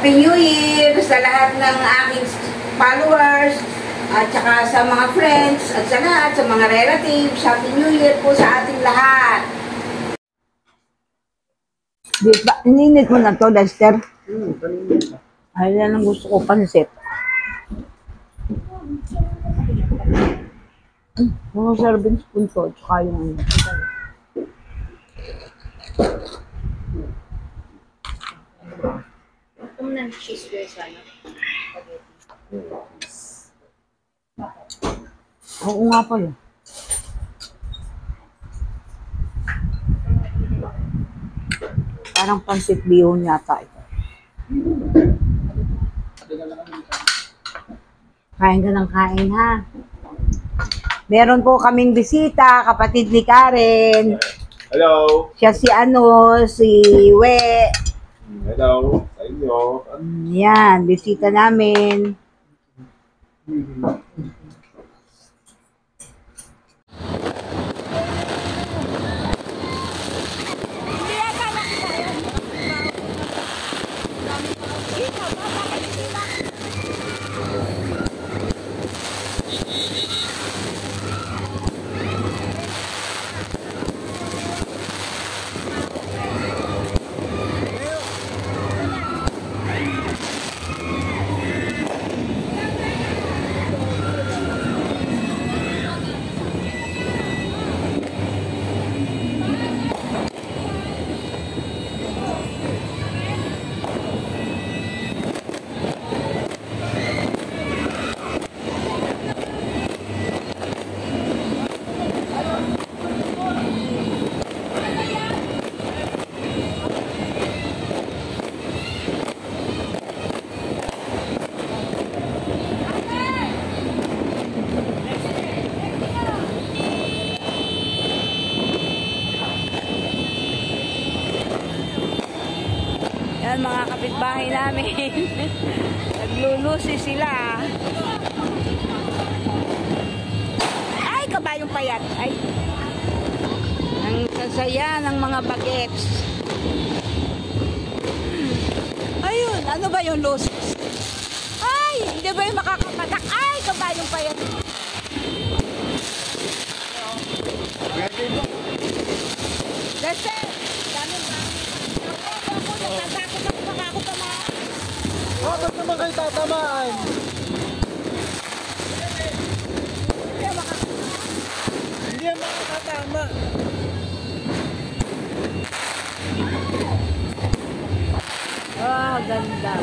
Happy New Year sa lahat ng aking followers at saka sa mga friends at sa lahat, sa mga relatives. Happy New Year po sa ating lahat. Ininit mo na to, Lester? Ay, yan ang gusto ko, pansit. Mga serving spoon to, tsaka yung ano. Ito na cheese ko sana. Oo nga pala. Parang pansit bihon yata ito. Kain ka ng kain, ha? Meron po kaming bisita, kapatid ni Karen. Hello. Siya si si We. Hello sa inyo. Yan, bisita namin. Yan mga kapitbahay namin. Naglulusi sila. Ay, kabayong payat. Ay. Ang sasaya ng mga bagets. Ayun, ano ba yung lusis? Ay, hindi ba yung makakapatak? Ay, kabayong payat. That's it. Bakit naman kayo tatamaan? Hindi yan makakatama. Oh, ganda.